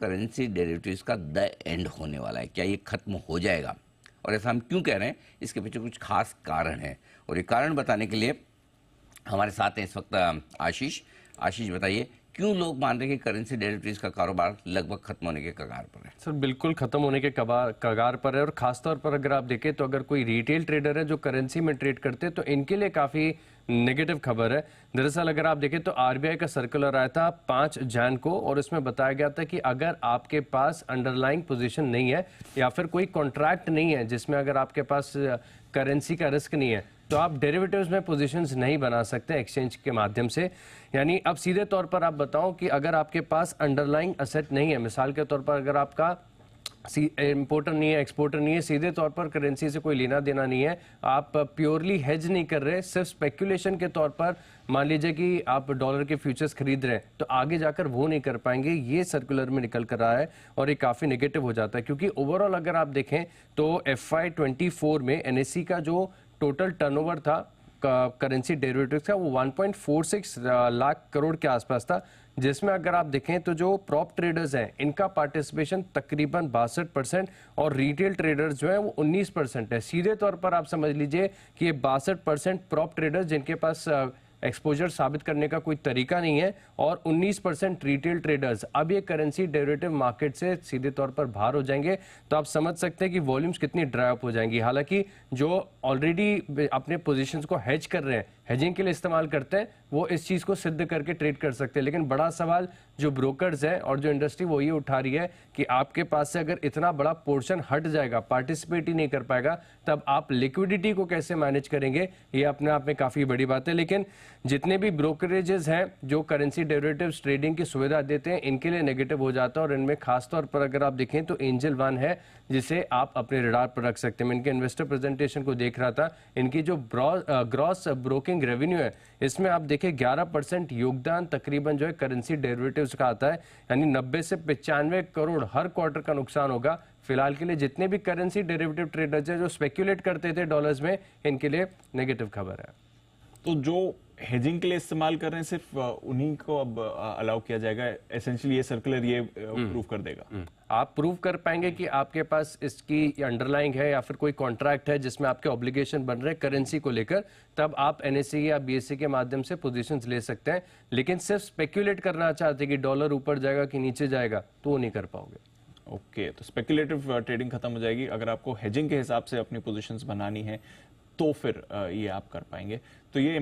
Currency derivatives का the end होने वाला है? क्या ये खत्म हो जाएगा? और ऐसा हम क्यों कह रहे हैं, इसके पीछे कुछ खास कारण है। और ये कारण बताने के लिए हमारे साथ हैं इस वक्त आशीष। आशीष, बताइए क्यों लोग मान रहे हैं कि करेंसी डेरिवेटिव्स का कारोबार लगभग खत्म होने के कगार पर है? सर बिल्कुल खत्म होने के कगार पर है। और खासतौर पर अगर आप देखें तो अगर कोई रिटेल ट्रेडर है जो करेंसी में ट्रेड करते हैं तो इनके लिए काफ़ी नेगेटिव खबर है। दरअसल अगर आप देखें तो आरबीआई का सर्कुलर आया था 5 जैन को, और उसमें बताया गया था कि अगर आपके पास अंडरलाइंग पोजीशन नहीं है या फिर कोई कॉन्ट्रैक्ट नहीं है जिसमें अगर आपके पास करेंसी का रिस्क नहीं है तो आप डेरिवेटिव्स में पोजीशंस नहीं बना सकते एक्सचेंज के माध्यम से। यानी अब सीधे तौर पर आप बताओ कि अगर आपके पास अंडरलाइंग असेट नहीं है, मिसाल के तौर पर अगर आपका इंपोर्टर नहीं है, एक्सपोर्टर नहीं है, सीधे तौर पर करेंसी से कोई लेना देना नहीं है, आप प्योरली हेज नहीं कर रहे, सिर्फ स्पेक्यूलेशन के तौर पर मान लीजिए कि आप डॉलर के फ्यूचर्स खरीद रहे हैं, तो आगे जाकर वो नहीं कर पाएंगे। ये सर्कुलर में निकल कर रहा है और ये काफ़ी नेगेटिव हो जाता है, क्योंकि ओवरऑल अगर आप देखें तो FY24 में NSE का जो टोटल टर्नओवर था करेंसी डेरिवेटिव्स का वो 1.46 लाख करोड़ के आसपास था, जिसमें अगर आप देखें तो जो प्रॉप ट्रेडर्स हैं इनका पार्टिसिपेशन तकरीबन 62% और रिटेल ट्रेडर्स जो है वो 19% है। सीधे तौर पर आप समझ लीजिए कि ये 62% प्रॉप ट्रेडर्स जिनके पास एक्सपोजर साबित करने का कोई तरीका नहीं है और 19% रिटेल ट्रेडर्स अब ये करेंसी डेरिवेटिव मार्केट से सीधे तौर पर बाहर हो जाएंगे। तो आप समझ सकते हैं कि वॉल्यूम्स कितनी ड्राई अप हो जाएंगी। हालांकि जो ऑलरेडी अपने पोजीशंस को हेज कर रहे हैं, हेजिंग के लिए इस्तेमाल करते हैं, वो इस चीज़ को सिद्ध करके ट्रेड कर सकते हैं। लेकिन बड़ा सवाल जो ब्रोकर्स है और जो इंडस्ट्री वो ये उठा रही है कि आपके पास से अगर इतना बड़ा पोर्शन हट जाएगा, पार्टिसिपेट ही नहीं कर पाएगा, तब आप लिक्विडिटी को कैसे मैनेज करेंगे? ये अपने आप में काफ़ी बड़ी बात है। लेकिन जितने भी ब्रोकरेजेस हैं जो करेंसी डेरिवेटिव्स ट्रेडिंग की सुविधा देते हैं, इनके लिए नेगेटिव हो जाता है। और इनमें खासतौर पर अगर आप देखें तो एंजल वन है जिसे आप अपने रडार पर रख सकते हैं। मैं इनके इन्वेस्टर प्रेजेंटेशन को देख रहा था, इनकी जो ग्रॉस ब्रोकिंग रेवेन्यू है इसमें आप देखें 11% योगदान तकरीबन जो है करेंसी डेरिवेटिव्स का आता है, यानी 90 से 95 करोड़ हर क्वार्टर का नुकसान होगा। फिलहाल के लिए जितने भी करेंसी डेरिवेटिव ट्रेडर्स हैं जो स्पेक्यूलेट करते थे डॉलर्स में, इनके लिए नेगेटिव खबर है। तो जो हेजिंग के लिए इस्तेमाल कर रहे हैं सिर्फ उन्हीं को अब अलाउ किया जाएगा, एसेंशियली ये सर्कुलर ये प्रूव कर देगा। आप प्रूव कर पाएंगे कि आपके पास इसकी अंडरलाइंग है या फिर कोई कॉन्ट्रैक्ट है जिसमें आपके ऑब्लिगेशन बन रहे हैं करेंसी को लेकर, तब आप NSE या BSE के माध्यम से पोजीशंस ले सकते हैं। लेकिन सिर्फ स्पेक्यूलेट करना चाहते कि डॉलर ऊपर जाएगा कि नीचे जाएगा, तो वो नहीं कर पाओगे। ओके, तो स्पेक्युलेटिव ट्रेडिंग खत्म हो जाएगी। अगर आपको हेजिंग के हिसाब से अपनी पोजीशंस बनानी है तो फिर ये आप कर पाएंगे। तो ये